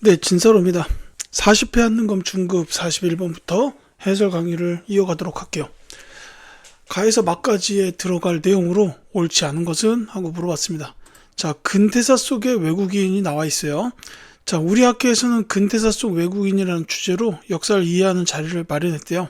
네, 진서로입니다. 40회 한능검 중급 41번부터 해설 강의를 이어가도록 할게요. 가에서 막까지에 들어갈 내용으로 옳지 않은 것은? 하고 물어봤습니다. 자, 근대사 속에 외국인이 나와 있어요. 자, 우리 학교에서는 근대사 속 외국인이라는 주제로 역사를 이해하는 자리를 마련했대요.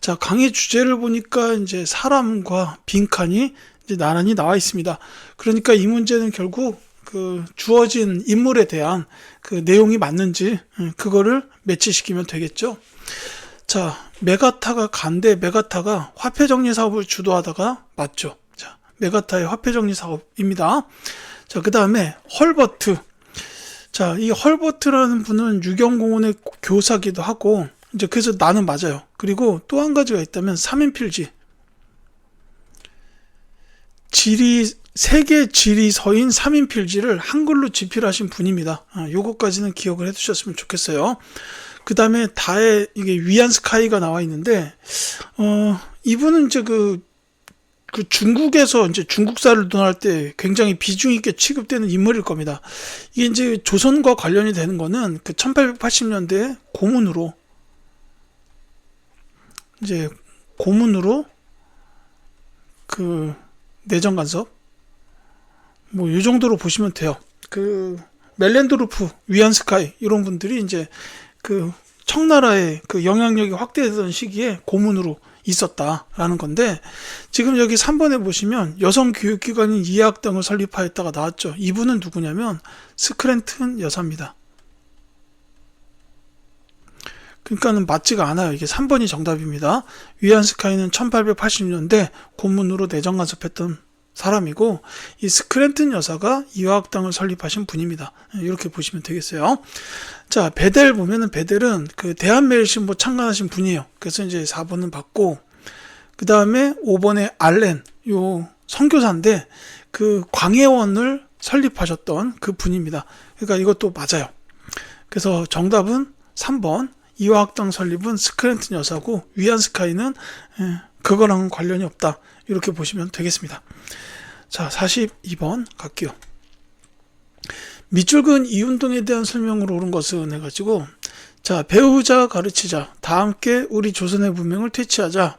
자, 강의 주제를 보니까 이제 사람과 빈칸이 이제 나란히 나와 있습니다. 그러니까 이 문제는 결국 그 주어진 인물에 대한 그 내용이 맞는지 그거를 매치시키면 되겠죠. 자, 메가타가 간데 메가타가 화폐 정리 사업을 주도하다가 맞죠. 자, 메가타의 화폐 정리 사업입니다. 자, 그 다음에 헐버트. 자, 이 헐버트라는 분은 유경공원의 교사기도 하고 이제 그래서 나는 맞아요. 그리고 또 한 가지가 있다면 삼인필지. 세계 지리서인 삼인필지를 한글로 집필하신 분입니다. 요거까지는 기억을 해두셨으면 좋겠어요. 그 다음에 다에 이게 위안스카이가 나와 있는데, 이분은 이제 그 중국에서 이제 중국사를 논할 때 굉장히 비중 있게 취급되는 인물일 겁니다. 이게 이제 조선과 관련이 되는 거는 그 1880년대 고문으로 그 내정 간섭 뭐 이 정도로 보시면 돼요. 그 멜렌드루프, 위안스카이 이런 분들이 이제 그 청나라의 그 영향력이 확대되던 시기에 고문으로 있었다라는 건데, 지금 여기 3번에 보시면 여성 교육기관인 이해학당을 설립하였다가 나왔죠. 이분은 누구냐면 스크랜튼 여사입니다. 그러니까는 맞지가 않아요. 이게 3번이 정답입니다. 위안스카이는 1880년대 고문으로 내정 간섭했던 사람이고, 이 스크랜튼 여사가 이화학당을 설립하신 분입니다. 이렇게 보시면 되겠어요. 자, 베델 보면은 베델은 그 대한매일신보 창간하신 분이에요. 그래서 이제 4번은 받고, 그 다음에 5번에 알렌, 요 선교사인데 그 광해원을 설립하셨던 그 분입니다. 그러니까 이것도 맞아요. 그래서 정답은 3번. 이화학당 설립은 스크랜튼 여사고 위안스카이는 그거랑 관련이 없다. 이렇게 보시면 되겠습니다. 자, 42번 갈게요. 밑줄 이 운동에 대한 설명으로 옳은 것은 해가지고, 자, 배우자 가르치자, 다 함께 우리 조선의 문명을 퇴치하자,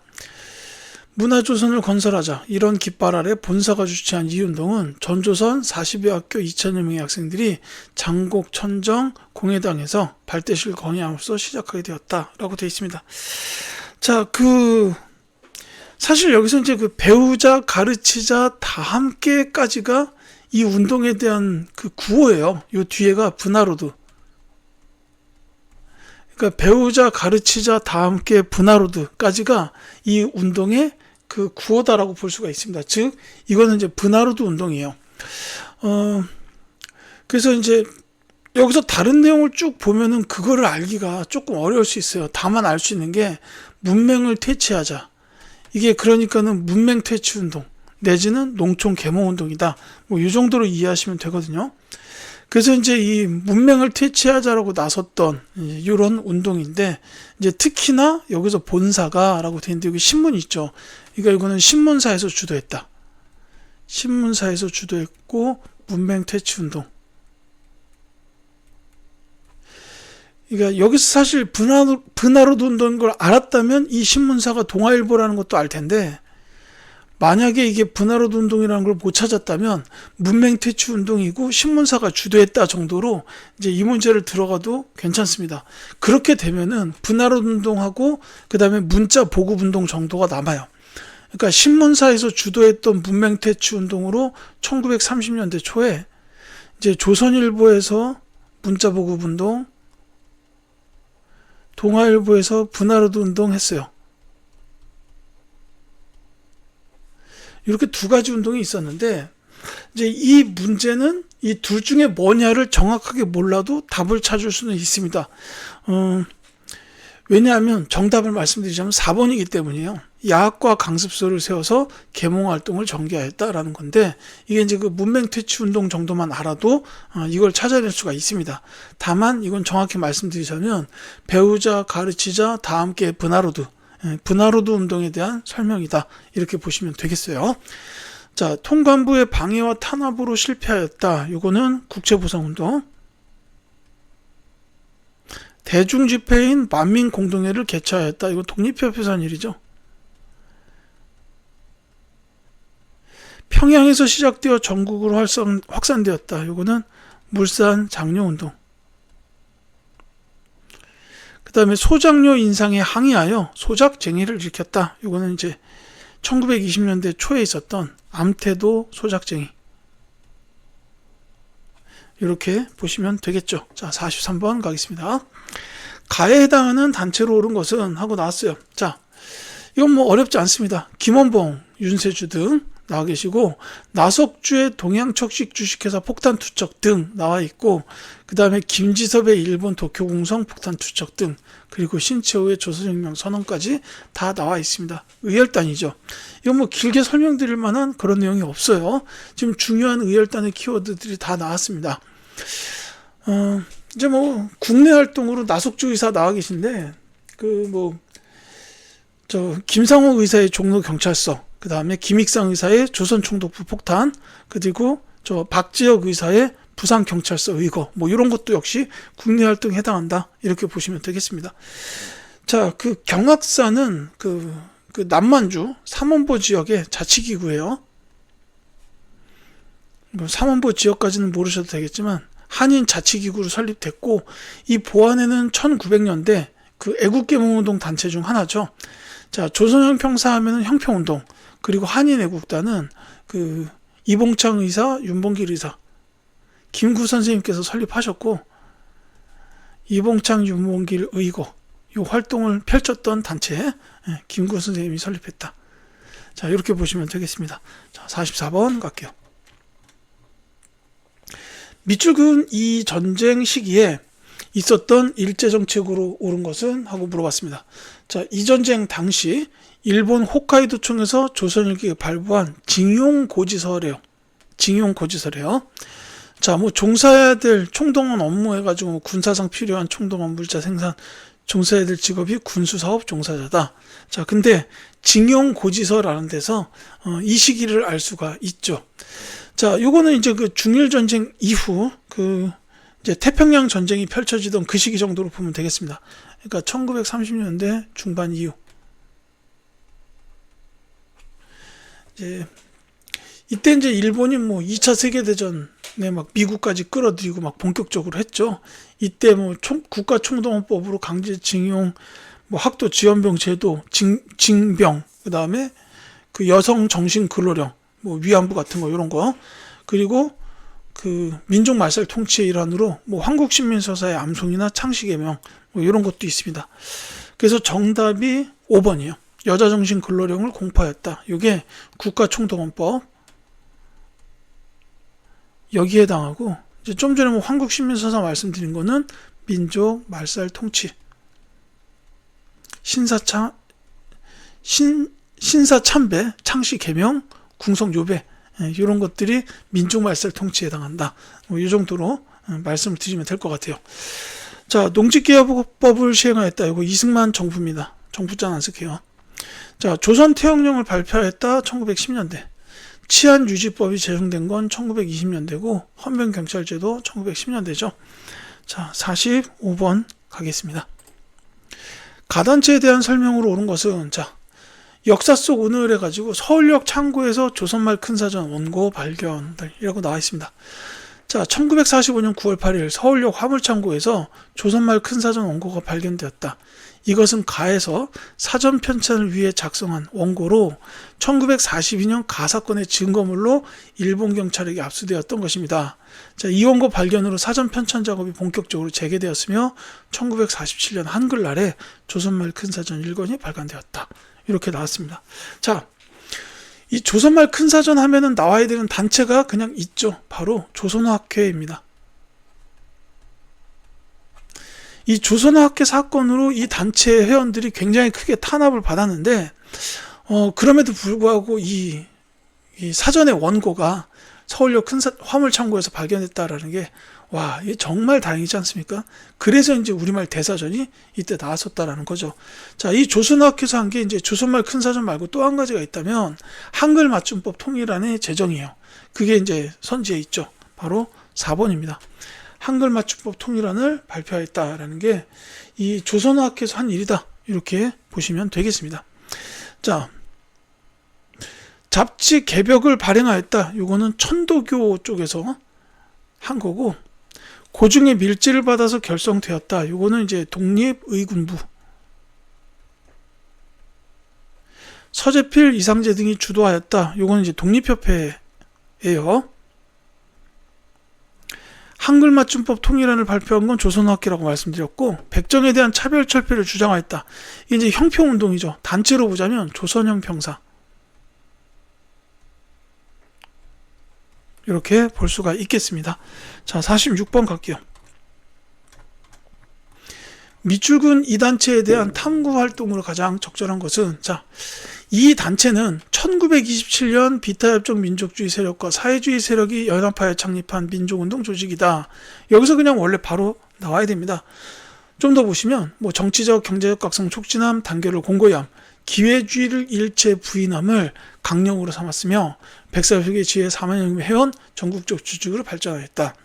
문화조선을 건설하자, 이런 깃발 아래 본사가 주최한 이 운동은 전조선 40여 학교 2천여 명의 학생들이 장곡 천정 공회당에서 발대식을 건의함으로써 시작하게 되었다라고 되어 있습니다. 자, 사실 여기서 이제 그 배우자 가르치자 다 함께까지가 이 운동에 대한 그 구호예요. 요 뒤에가 분하로드. 그러니까 배우자 가르치자 다 함께 분하로드까지가 이 운동의 그 구호다라고 볼 수가 있습니다. 즉 이거는 이제 분하로드 운동이에요. 그래서 이제 여기서 다른 내용을 쭉 보면은 그거를 알기가 조금 어려울 수 있어요. 다만 알 수 있는 게 문맹을 퇴치하자. 이게 그러니까는 문맹 퇴치 운동 내지는 농촌 계몽 운동이다. 뭐 이 정도로 이해하시면 되거든요. 그래서 이제 이 문맹을 퇴치하자라고 나섰던 이런 운동인데, 이제 특히나 여기서 본사가라고 되어 있는데 여기 신문이 있죠. 그러니까 이거는 신문사에서 주도했다. 신문사에서 주도했고 문맹 퇴치 운동. 그러니까 여기서 사실 분하로드 운동인 걸 알았다면 이 신문사가 동아일보라는 것도 알 텐데, 만약에 이게 분하로드 운동이라는 걸 못 찾았다면 문맹 퇴치 운동이고 신문사가 주도했다 정도로 이제 이 문제를 들어가도 괜찮습니다. 그렇게 되면은 분하로드 운동하고 그 다음에 문자 보급 운동 정도가 남아요. 그러니까 신문사에서 주도했던 문맹 퇴치 운동으로 1930년대 초에 이제 조선일보에서 문자 보급 운동, 동아일보에서 분하로드 운동 했어요. 이렇게 두 가지 운동이 있었는데, 이제 이 문제는 이 둘 중에 뭐냐를 정확하게 몰라도 답을 찾을 수는 있습니다. 왜냐하면 정답을 말씀드리자면 4번이기 때문이에요. 야학과 강습소를 세워서 계몽 활동을 전개하였다라는 건데, 이게 이제 그 문맹 퇴치 운동 정도만 알아도 이걸 찾아낼 수가 있습니다. 다만 이건 정확히 말씀드리자면 배우자 가르치자 다 함께 분하로드 운동에 대한 설명이다. 이렇게 보시면 되겠어요. 자, 통관부의 방해와 탄압으로 실패하였다. 이거는 국제보상운동. 대중집회인 만민공동회를 개최하였다. 이거 독립협회에서 한 일이죠. 평양에서 시작되어 전국으로 확산되었다. 이거는 물산 장려운동. 그 다음에 소장료 인상에 항의하여 소작쟁의를 일으켰다. 이거는 이제 1920년대 초에 있었던 암태도 소작쟁이. 이렇게 보시면 되겠죠. 자, 43번 가겠습니다. 가에 해당하는 단체로 오른 것은 하고 나왔어요. 자, 이건 뭐 어렵지 않습니다. 김원봉, 윤세주 등 나와 계시고, 나석주의 동양척식 주식회사 폭탄 투척 등 나와 있고, 그 다음에 김지섭의 일본 도쿄공성 폭탄 투척 등, 그리고 신채호의 조선혁명 선언까지 다 나와 있습니다. 의열단이죠. 이건 뭐 길게 설명드릴 만한 그런 내용이 없어요. 지금 중요한 의열단의 키워드들이 다 나왔습니다. 이제 뭐 국내 활동으로 나석주 의사 나와 계신데, 김상호 의사의 종로 경찰서, 그 다음에 김익상 의사의 조선총독부 폭탄, 그리고 박지혁 의사의 부산경찰서 의거, 뭐 이런 것도 역시 국내 활동에 해당한다. 이렇게 보시면 되겠습니다. 자, 그 경악사는 그 남만주 삼원보 지역의 자치기구예요. 삼원보 지역까지는 모르셔도 되겠지만 한인 자치기구로 설립됐고, 이 보안에는 1900년대 그 애국개몽운동 단체 중 하나죠. 자, 조선형평사 하면은 형평운동, 그리고 한인애국단은 그 이봉창 의사, 윤봉길 의사, 김구 선생님께서 설립하셨고, 이봉창, 윤봉길 의거 이 활동을 펼쳤던 단체에 김구 선생님이 설립했다. 자, 이렇게 보시면 되겠습니다. 자, 44번 갈게요. 밑줄은 이 전쟁 시기에 있었던 일제정책으로 오른 것은? 하고 물어봤습니다. 자, 이 전쟁 당시 일본 홋카이도청에서 조선일기가 발부한 징용고지서래요. 징용고지서래요. 자, 뭐 종사해야 될 총동원 업무 해가지고 군사상 필요한 총동원 물자 생산, 종사해야 될 직업이 군수사업 종사자다. 자, 근데 징용고지서라는 데서 이 시기를 알 수가 있죠. 자, 요거는 이제 그 중일전쟁 이후 이제 태평양 전쟁이 펼쳐지던 그 시기 정도로 보면 되겠습니다. 그러니까 1930년대 중반 이후. 이때 이제 일본이 뭐 2차 세계대전에 막 미국까지 끌어들이고 막 본격적으로 했죠. 이때 뭐 국가총동원법으로 강제징용, 뭐 학도 지원병 제도, 징병, 그 다음에 그 여성 정신 근로령, 뭐 위안부 같은 거 이런 거, 그리고 그 민족 말살 통치의 일환으로 뭐 한국신민서사의 암송이나 창씨개명 뭐 이런 것도 있습니다. 그래서 정답이 5번이에요. 여자정신 근로령을 공포하였다. 이게 국가총동원법 여기에 해당하고, 이제 좀 전에 뭐 한국신민서사 말씀드린 거는 민족 말살 통치, 신사참배, 창씨개명, 궁성요배, 이런 것들이 민족말살 통치에 해당한다. 이 정도로 말씀을 드리면 될 것 같아요. 자, 농직개혁법을 시행하였다. 이거 이승만 정부입니다. 정부장 안 쓸게요. 자, 조선태형령을 발표하였다. 1910년대. 치안유지법이 제정된 건 1920년대고 헌병경찰제도 1910년대죠. 자, 45번 가겠습니다. 가단체에 대한 설명으로 옳은 것은, 자, 역사 속 운을 해가지고 서울역 창고에서 조선말 큰사전 원고 발견이라고 나와 있습니다. 자, 1945년 9월 8일 서울역 화물창고에서 조선말 큰사전 원고가 발견되었다. 이것은 가에서 사전 편찬을 위해 작성한 원고로 1942년 가 사건의 증거물로 일본 경찰에게 압수되었던 것입니다. 자, 이 원고 발견으로 사전 편찬 작업이 본격적으로 재개되었으며 1947년 한글날에 조선말 큰사전 1권이 발간되었다. 이렇게 나왔습니다. 자, 이 조선말 큰사전 하면은 나와야 되는 단체가 그냥 있죠. 바로 조선어학회입니다. 이 조선어학회 사건으로 이 단체 회원들이 굉장히 크게 탄압을 받았는데, 그럼에도 불구하고 이 사전의 원고가 서울역 화물창고에서 발견했다라는 게, 와, 이게 정말 다행이지 않습니까? 그래서 이제 우리말 대사전이 이때 나왔었다라는 거죠. 자, 이 조선어학회에서 한 게 이제 조선말 큰사전 말고 또 한 가지가 있다면 한글 맞춤법 통일안의 제정이에요. 그게 이제 선지에 있죠. 바로 4번입니다. 한글 맞춤법 통일안을 발표하였다라는 게 이 조선어학회에서 한 일이다. 이렇게 보시면 되겠습니다. 자, 잡지 개벽을 발행하였다. 이거는 천도교 쪽에서 한 거고, 고중의 밀지를 받아서 결성되었다. 이거는 이제 독립의군부, 서재필, 이상재 등이 주도하였다. 이거는 이제 독립협회예요. 한글 맞춤법 통일안을 발표한 건 조선어학회라고 말씀드렸고, 백정에 대한 차별 철폐를 주장하였다. 이게 이제 형평운동이죠. 단체로 보자면 조선형평사, 이렇게 볼 수가 있겠습니다. 자, 46번 갈게요. 미출군 이 단체에 대한 탐구 활동으로 가장 적절한 것은, 자, 이 단체는 1927년 비타협정 민족주의 세력과 사회주의 세력이 연합하여 창립한 민족운동 조직이다. 여기서 그냥 원래 바로 나와야 됩니다. 좀 더 보시면 뭐 정치적, 경제적 각성 촉진함, 단결을 공고함, 기회주의를 일체 부인함을 강령으로 삼았으며 백사백의 지혜 사만형을 해온 전국적 조직으로 발전하였다.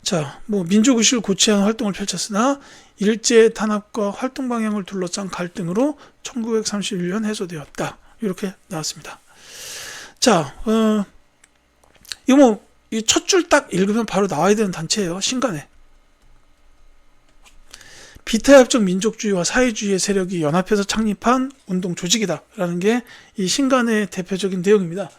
자, 뭐 민족의식을 고취하는 활동을 펼쳤으나 일제 탄압과 활동 방향을 둘러싼 갈등으로 1931년 해소되었다. 이렇게 나왔습니다. 자, 이거 뭐 이 첫 줄 딱 읽으면 바로 나와야 되는 단체예요. 신간에. 비타협정 민족주의와 사회주의의 세력이 연합해서 창립한 운동 조직이다 라는 게 이 신간의 대표적인 내용입니다.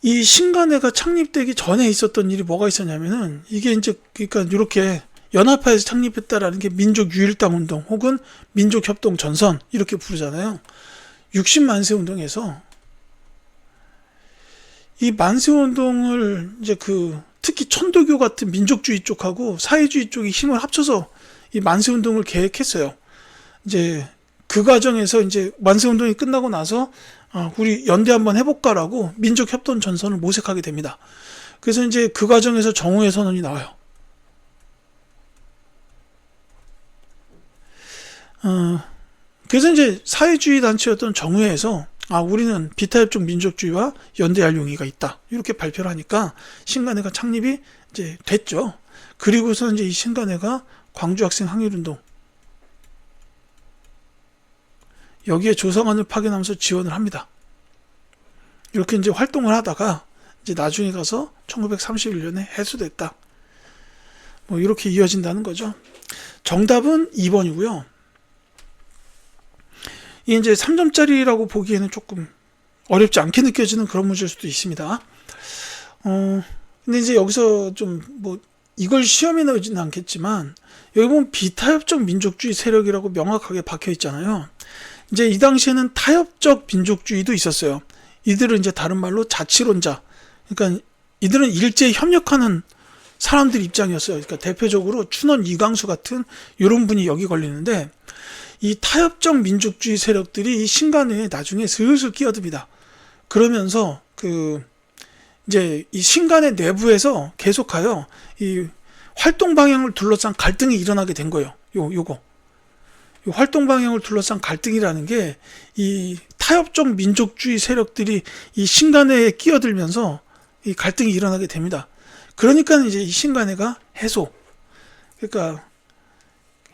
이 신간회가 창립되기 전에 있었던 일이 뭐가 있었냐면은, 이게 이제 그러니까 이렇게 연합하여서 창립했다라는 게 민족유일당 운동 혹은 민족협동 전선 이렇게 부르잖아요. 60만세 운동에서 이 만세 운동을 이제 특히 천도교 같은 민족주의 쪽하고 사회주의 쪽이 힘을 합쳐서 이 만세 운동을 계획했어요. 이제 그 과정에서 이제 만세 운동이 끝나고 나서 우리 연대 한번 해볼까라고 민족협동 전선을 모색하게 됩니다. 그래서 이제 그 과정에서 정오회 선언이 나와요. 그래서 이제 사회주의 단체였던 정의회에서 우리는 비타협정 민족주의와 연대할 용의가 있다. 이렇게 발표를 하니까 신간회가 창립이 이제 됐죠. 그리고서 이제 이 신간회가 광주 학생 항일운동, 여기에 조성안을 파견하면서 지원을 합니다. 이렇게 이제 활동을 하다가 이제 나중에 가서 1931년에 해소됐다. 뭐 이렇게 이어진다는 거죠. 정답은 2번이고요. 이게 이제 3점짜리라고 보기에는 조금 어렵지 않게 느껴지는 그런 문제일 수도 있습니다. 근데 이제 여기서 좀 뭐 이걸 시험에 나오지는 않겠지만, 여기 보면 비타협적 민족주의 세력이라고 명확하게 박혀 있잖아요. 이제 이 당시에는 타협적 민족주의도 있었어요. 이들은 이제 다른 말로 자치론자. 그러니까 이들은 일제에 협력하는 사람들 입장이었어요. 그러니까 대표적으로 춘원 이광수 같은 이런 분이 여기 걸리는데, 이 타협적 민족주의 세력들이 이 신간회에 나중에 슬슬 끼어듭니다. 그러면서 이제 이 신간회 내부에서 계속하여 이 활동 방향을 둘러싼 갈등이 일어나게 된 거예요. 요거. 이 활동 방향을 둘러싼 갈등이라는 게 이 타협적 민족주의 세력들이 이 신간회에 끼어들면서 이 갈등이 일어나게 됩니다. 그러니까 이제 이 신간회가 해소. 그러니까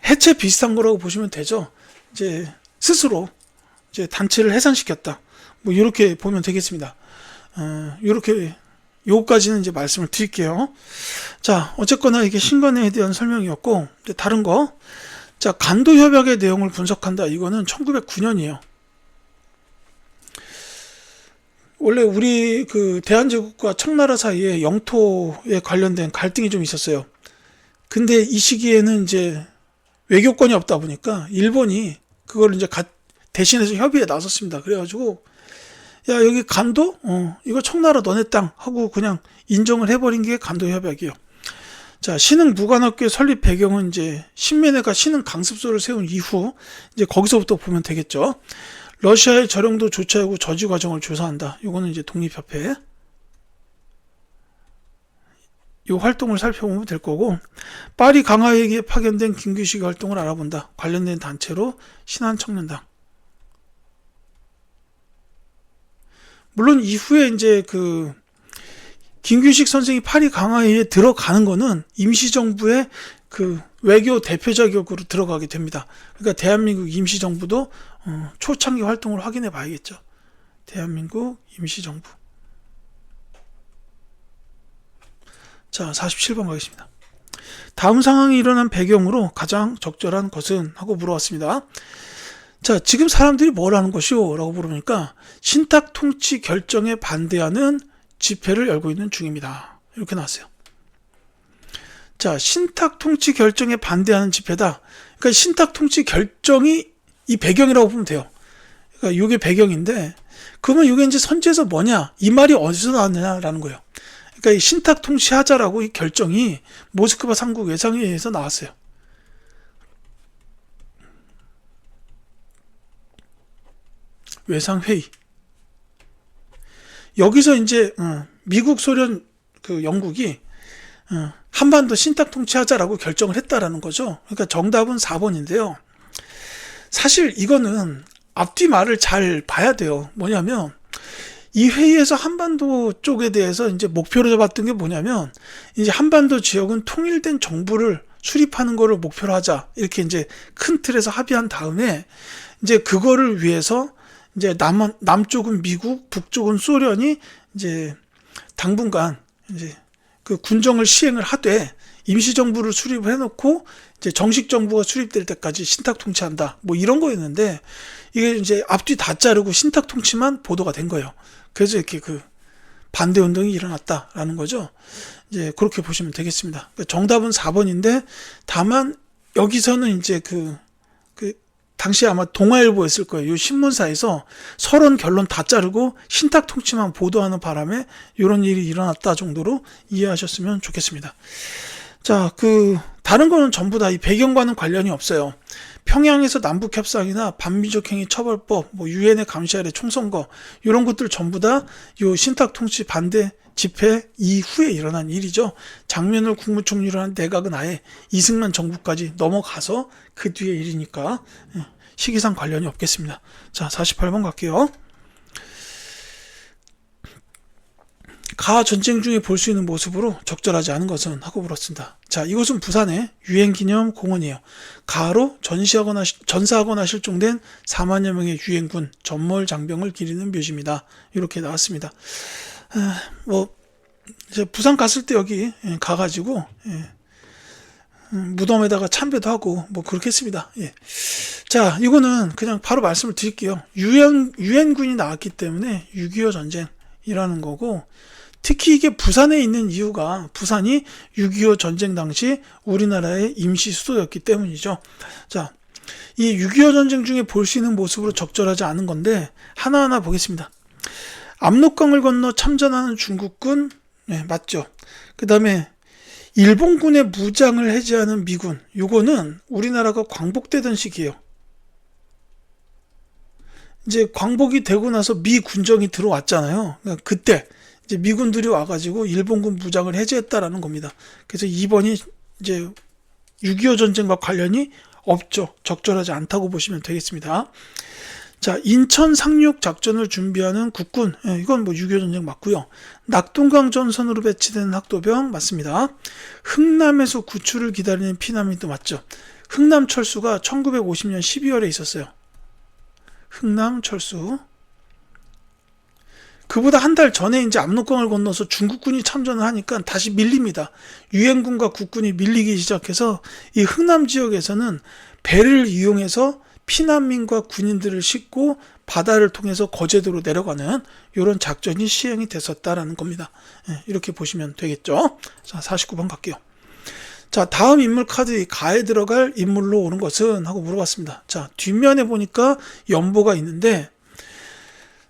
해체 비슷한 거라고 보시면 되죠. 이제 스스로 이제 단체를 해산시켰다. 뭐 이렇게 보면 되겠습니다. 이렇게 요거까지는 이제 말씀을 드릴게요. 자, 어쨌거나 이게 신간회에 대한 설명이었고, 이제 다른 거. 자, 간도협약의 내용을 분석한다. 이거는 1909년이에요. 원래 우리 대한제국과 청나라 사이에 영토에 관련된 갈등이 좀 있었어요. 근데 이 시기에는 이제 외교권이 없다 보니까 일본이 그걸 이제 대신해서 협의에 나섰습니다. 그래가지고 야, 여기 간도? 이거 청나라 너네 땅 하고 그냥 인정을 해버린 게 간도협약이에요. 자, 신흥 무관학교 설립 배경은 이제 신민회가 신흥 강습소를 세운 이후 이제 거기서부터 보면 되겠죠. 러시아의 저령도 조차하고 저지 과정을 조사한다. 이거는 이제 독립협회. 이 활동을 살펴보면 될 거고, 파리 강화회기에 파견된 김규식 활동을 알아본다. 관련된 단체로 신한청년당. 물론 이후에 이제 김규식 선생이 파리 강화회에 들어가는 거는 임시정부의 그 외교 대표 자격으로 들어가게 됩니다. 그러니까 대한민국 임시정부도 초창기 활동을 확인해 봐야겠죠. 대한민국 임시정부. 자, 47번 가겠습니다. 다음 상황이 일어난 배경으로 가장 적절한 것은? 하고 물어봤습니다. 자, 지금 사람들이 뭘 하는 것이오? 라고 물으니까 신탁 통치 결정에 반대하는 집회를 열고 있는 중입니다. 이렇게 나왔어요. 자, 신탁 통치 결정에 반대하는 집회다. 그러니까 신탁 통치 결정이 이 배경이라고 보면 돼요. 그러니까 이게 배경인데, 그러면 이게 이제 선지에서 뭐냐? 이 말이 어디서 나왔느냐라는 거예요. 그러니까 이 신탁 통치하자라고 이 결정이 모스크바 삼국 외상회의에서 나왔어요. 외상회의. 여기서 이제 미국, 소련, 그 영국이 한반도 신탁 통치하자라고 결정을 했다라는 거죠. 그러니까 정답은 4번인데요. 사실 이거는 앞뒤 말을 잘 봐야 돼요. 뭐냐면 이 회의에서 한반도 쪽에 대해서 이제 목표로 잡았던 게 뭐냐면 이제 한반도 지역은 통일된 정부를 수립하는 거를 목표로 하자. 이렇게 이제 큰 틀에서 합의한 다음에 이제 그거를 위해서 이제 남쪽은 미국, 북쪽은 소련이 이제 당분간 이제 그 군정을 시행을 하되 임시정부를 수립을 해놓고 이제 정식 정부가 수립될 때까지 신탁 통치한다. 뭐 이런 거였는데 이게 이제 앞뒤 다 자르고 신탁 통치만 보도가 된 거예요. 그래서 이렇게 그 반대 운동이 일어났다라는 거죠. 이제 그렇게 보시면 되겠습니다. 정답은 4번인데 다만 여기서는 이제 그 당시에 아마 동아일보였을 거예요. 이 신문사에서 서론 결론 다 자르고 신탁 통치만 보도하는 바람에 이런 일이 일어났다 정도로 이해하셨으면 좋겠습니다. 자, 다른 거는 전부 다 이 배경과는 관련이 없어요. 평양에서 남북 협상이나 반민족행위 처벌법, 뭐 유엔의 감시 아래 총선거 이런 것들 전부 다 이 신탁 통치 반대 집회 이후에 일어난 일이죠. 장면을 국무총리로 한 내각은 아예 이승만 정부까지 넘어가서 그 뒤에 일이니까 시기상 관련이 없겠습니다. 자, 48번 갈게요. 가 전쟁 중에 볼 수 있는 모습으로 적절하지 않은 것은? 하고 물었습니다. 자, 이곳은 부산의 유엔기념 공원이에요. 가로 전사하거나 실종된 4만여 명의 유엔군 전몰 장병을 기리는 묘지입니다. 이렇게 나왔습니다. 이제 부산 갔을 때 여기 가가지고 무덤에다가 참배도 하고 뭐 그렇게 했습니다. 예. 자, 이거는 그냥 바로 말씀을 드릴게요. 유엔군이 나왔기 때문에 6.25 전쟁이라는 거고, 특히 이게 부산에 있는 이유가 부산이 6.25 전쟁 당시 우리나라의 임시 수도였기 때문이죠. 자, 이 6.25 전쟁 중에 볼 수 있는 모습으로 적절하지 않은 건데 하나하나 보겠습니다. 압록강을 건너 참전하는 중국군, 네, 맞죠. 그 다음에 일본군의 무장을 해제하는 미군, 요거는 우리나라가 광복되던 시기예요. 이제 광복이 되고 나서 미 군정이 들어왔잖아요. 그러니까 그때 이제 미군들이 와가지고 일본군 무장을 해제했다라는 겁니다. 그래서 2번이 이제 6.25 전쟁과 관련이 없죠. 적절하지 않다고 보시면 되겠습니다. 자, 인천 상륙 작전을 준비하는 국군, 이건 뭐 6.25 전쟁 맞고요. 낙동강 전선으로 배치된 학도병 맞습니다. 흥남에서 구출을 기다리는 피난민도 맞죠. 흥남 철수가 1950년 12월에 있었어요. 흥남 철수. 그보다 한 달 전에 이제 압록강을 건너서 중국군이 참전을 하니까 다시 밀립니다. 유엔군과 국군이 밀리기 시작해서 이 흥남 지역에서는 배를 이용해서 피난민과 군인들을 싣고 바다를 통해서 거제도로 내려가는 이런 작전이 시행이 됐었다라는 겁니다. 이렇게 보시면 되겠죠. 자, 49번 갈게요. 자, 다음 인물 카드 가에 들어갈 인물로 오는 것은? 하고 물어봤습니다. 자, 뒷면에 보니까 연보가 있는데,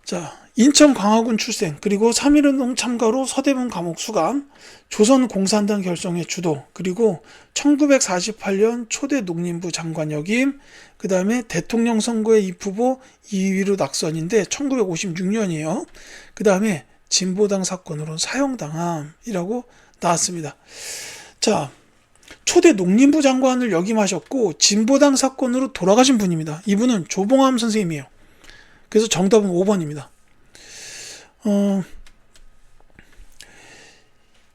자, 인천 광화군 출생, 그리고 3.1운동 참가로 서대문 감옥 수감, 조선공산당 결성의 주도, 그리고 1948년 초대 농림부 장관 역임, 그 다음에 대통령 선거에 입후보 2위로 낙선인데 1956년이에요. 그 다음에 진보당 사건으로 사형당함이라고 나왔습니다. 자, 초대 농림부 장관을 역임하셨고 진보당 사건으로 돌아가신 분입니다. 이분은 조봉암 선생님이에요. 그래서 정답은 5번입니다.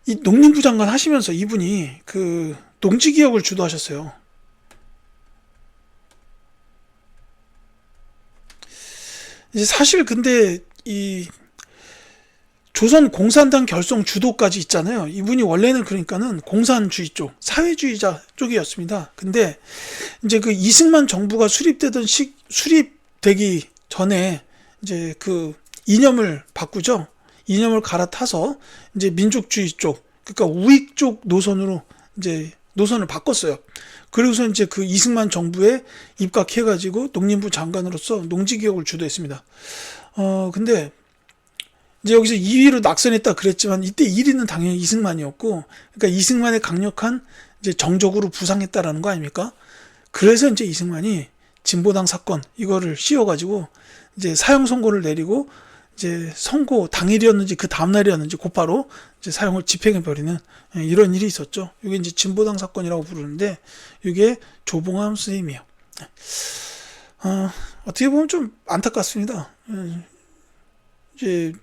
이 농림부 장관 하시면서 이분이 그 농지개혁을 주도하셨어요. 이제 사실 근데 이 조선 공산당 결성 주도까지 있잖아요. 이분이 원래는 그러니까는 공산주의 쪽, 사회주의자 쪽이었습니다. 근데 이제 그 이승만 정부가 수립되기 전에 이제 그 이념을 바꾸죠. 이념을 갈아타서 이제 민족주의 쪽, 그러니까 우익 쪽 노선으로 이제 노선을 바꿨어요. 그리고서 이제 그 이승만 정부에 입각해가지고 농림부 장관으로서 농지개혁을 주도했습니다. 근데 이제 여기서 2위로 낙선했다 그랬지만 이때 1위는 당연히 이승만이었고, 그러니까 이승만의 강력한 이제 정적으로 부상했다라는 거 아닙니까? 그래서 이제 이승만이 진보당 사건 이거를 씌워가지고 이제 사형 선고를 내리고 이제 선고 당일이었는지 그 다음날이었는지 곧바로 이제 사형을 집행해버리는 이런 일이 있었죠. 이게 이제 진보당 사건이라고 부르는데 이게 조봉암 선생님이에요. 어떻게 보면 좀 안타깝습니다. 이제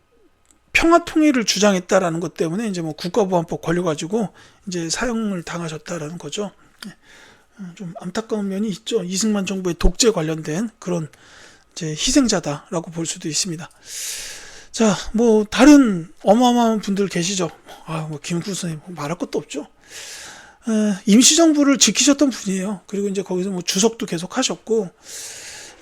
평화 통일을 주장했다라는 것 때문에 이제 뭐 국가보안법 걸려가지고 이제 사형을 당하셨다라는 거죠. 좀 안타까운 면이 있죠. 이승만 정부의 독재 관련된 그런 이제 희생자다라고 볼 수도 있습니다. 자, 뭐 다른 어마어마한 분들 계시죠. 뭐 김구 선생님 말할 것도 없죠. 임시정부를 지키셨던 분이에요. 그리고 이제 거기서 뭐 주석도 계속 하셨고,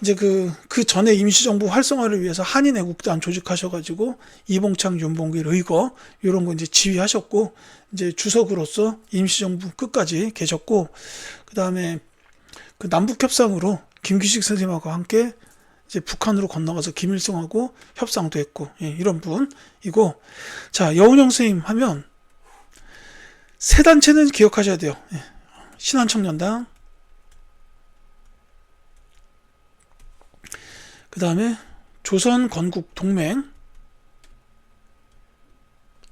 이제 그 전에 임시정부 활성화를 위해서 한인애국단 조직하셔가지고 이봉창, 윤봉길, 의거 이런 거 이제 지휘하셨고, 이제 주석으로서 임시정부 끝까지 계셨고, 그 다음에 그 남북협상으로 김규식 선생님하고 함께 이제 북한으로 건너가서 김일성하고 협상도 했고, 이런 분이고, 자, 여운형 선생님 하면 세 단체는 기억하셔야 돼요. 신한청년당, 그 다음에 조선건국동맹,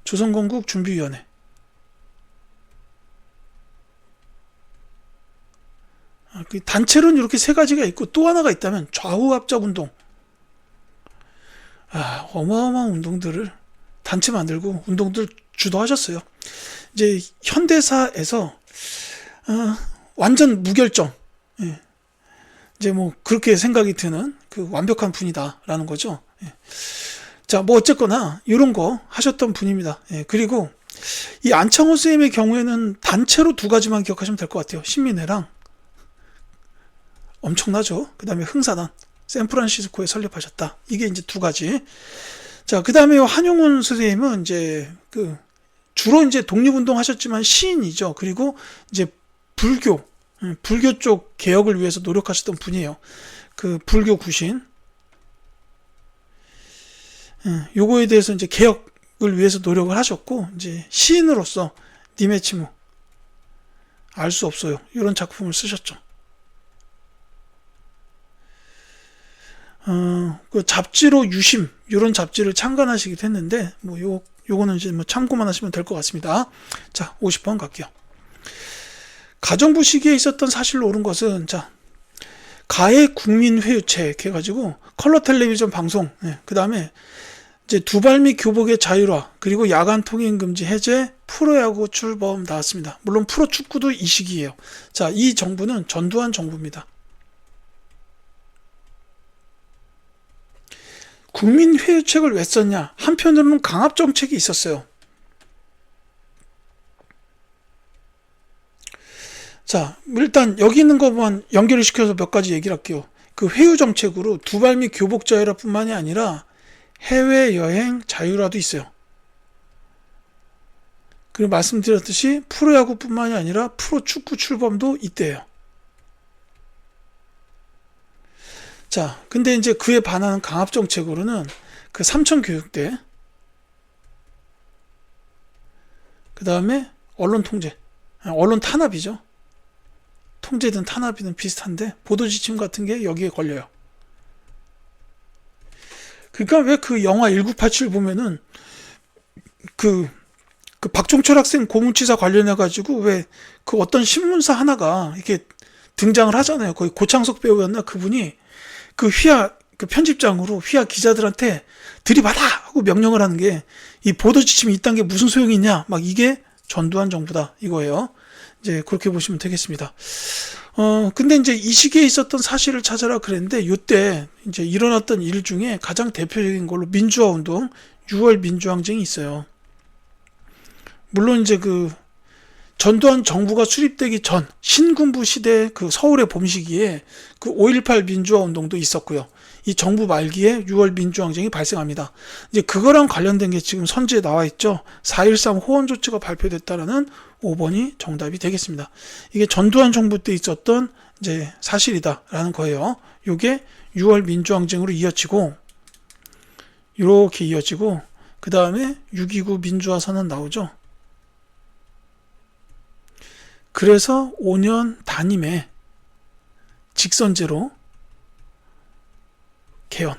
조선건국준비위원회, 그 단체로는 이렇게 세 가지가 있고 또 하나가 있다면 좌우합작운동. 어마어마한 운동들을 단체 만들고 운동들 주도하셨어요. 이제 현대사에서 완전 무결점, 이제 뭐 그렇게 생각이 드는 그 완벽한 분이다라는 거죠. 자, 뭐 어쨌거나 이런 거 하셨던 분입니다. 그리고 이 안창호 선생님의 경우에는 단체로 두 가지만 기억하시면 될 것 같아요. 신민회랑 엄청나죠. 그 다음에 흥사단, 샌프란시스코에 설립하셨다. 이게 이제 두 가지. 자, 그 다음에 한용운 선생님은 이제 주로 이제 독립운동 하셨지만 시인이죠. 그리고 이제 불교 쪽 개혁을 위해서 노력하셨던 분이에요. 그 불교 구신. 요거에 대해서 이제 개혁을 위해서 노력을 하셨고, 이제 시인으로서 님의 치무, 알 수 없어요. 이런 작품을 쓰셨죠. 그 잡지로 유심, 이런 잡지를 창간하시기도 했는데, 뭐 요거는 이제 뭐 참고만 하시면 될 것 같습니다. 자, 50번 갈게요. 가정부 시기에 있었던 사실로 옳은 것은, 자, 가해 국민회유책 해가지고 컬러 텔레비전 방송, 그 다음에 이제 두발 및 교복의 자율화, 그리고 야간 통행 금지 해제, 프로야구 출범 나왔습니다. 물론 프로축구도 이 시기예요. 자, 이 정부는 전두환 정부입니다. 국민회유책을 왜 썼냐? 한편으로는 강압정책이 있었어요. 자, 일단 여기 있는 것만 연결을 시켜서 몇 가지 얘기를 할게요. 그 회유정책으로 두발 및 교복 자율화뿐만이 아니라 해외여행 자율화도 있어요. 그리고 말씀드렸듯이 프로야구뿐만이 아니라 프로축구 출범도 이때예요. 자, 근데 이제 그에 반하는 강압정책으로는 그 삼천교육대, 그 다음에 언론 통제, 언론 탄압이죠. 통제든 탄압이든 비슷한데 보도지침 같은 게 여기에 걸려요. 그러니까 왜 그 영화 1987 보면은 그 박종철 학생 고문치사 관련해가지고 왜 그 어떤 신문사 하나가 이렇게 등장을 하잖아요. 거기 고창석 배우였나 그분이 그 편집장으로 휘하 기자들한테 들이받아 하고 명령을 하는 게 이 보도 지침이 이딴 게 무슨 소용이 있냐? 막 이게 전두환 정부다 이거예요. 이제 그렇게 보시면 되겠습니다. 근데 이제 이 시기에 있었던 사실을 찾아라 그랬는데 이때 이제 일어났던 일 중에 가장 대표적인 걸로 민주화 운동, 6월 민주항쟁이 있어요. 물론 이제 그 전두환 정부가 수립되기 전 신군부 시대 그 서울의 봄 시기에 그 5.18 민주화 운동도 있었고요. 이 정부 말기에 6월 민주항쟁이 발생합니다. 이제 그거랑 관련된 게 지금 선지에 나와 있죠. 4.13 호원 조치가 발표됐다라는 5번이 정답이 되겠습니다. 이게 전두환 정부 때 있었던 이제 사실이다라는 거예요. 요게 6월 민주항쟁으로 이어지고 이렇게 이어지고 그 다음에 6.29 민주화 선언 나오죠. 그래서 5년 단임에 직선제로 개헌,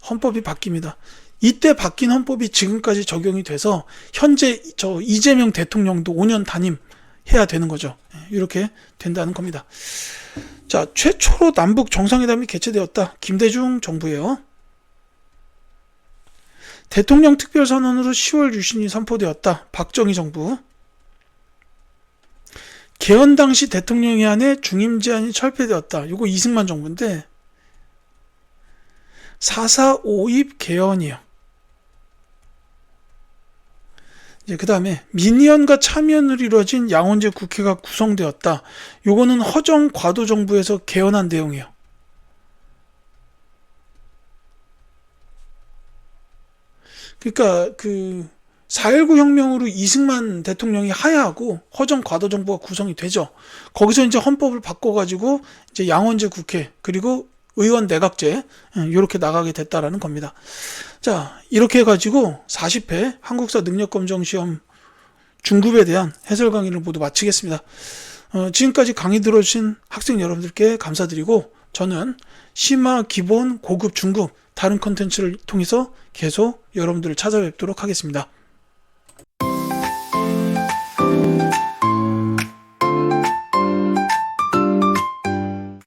헌법이 바뀝니다. 이때 바뀐 헌법이 지금까지 적용이 돼서 현재 저 이재명 대통령도 5년 단임 해야 되는 거죠. 이렇게 된다는 겁니다. 자, 최초로 남북 정상회담이 개최되었다. 김대중 정부예요. 대통령 특별선언으로 10월 유신이 선포되었다. 박정희 정부. 개헌 당시 대통령회안의 중임 제안이 철폐되었다. 요거 이승만 정부인데 4.4.5입 개헌이요. 이제 그 다음에 민의원과 참여연으로 이루어진 양원제 국회가 구성되었다. 요거는 허정 과도 정부에서 개헌한 내용이에요. 그러니까 그 4.19 혁명으로 이승만 대통령이 하야하고 허정 과도 정부가 구성이 되죠. 거기서 이제 헌법을 바꿔가지고 이제 양원제 국회 그리고 의원 내각제 이렇게 나가게 됐다라는 겁니다. 자, 이렇게 해가지고 40회 한국사 능력검정시험 중급에 대한 해설 강의를 모두 마치겠습니다. 지금까지 강의 들어주신 학생 여러분들께 감사드리고 저는 심화, 기본, 고급, 중급 다른 컨텐츠를 통해서 계속 여러분들을 찾아뵙도록 하겠습니다.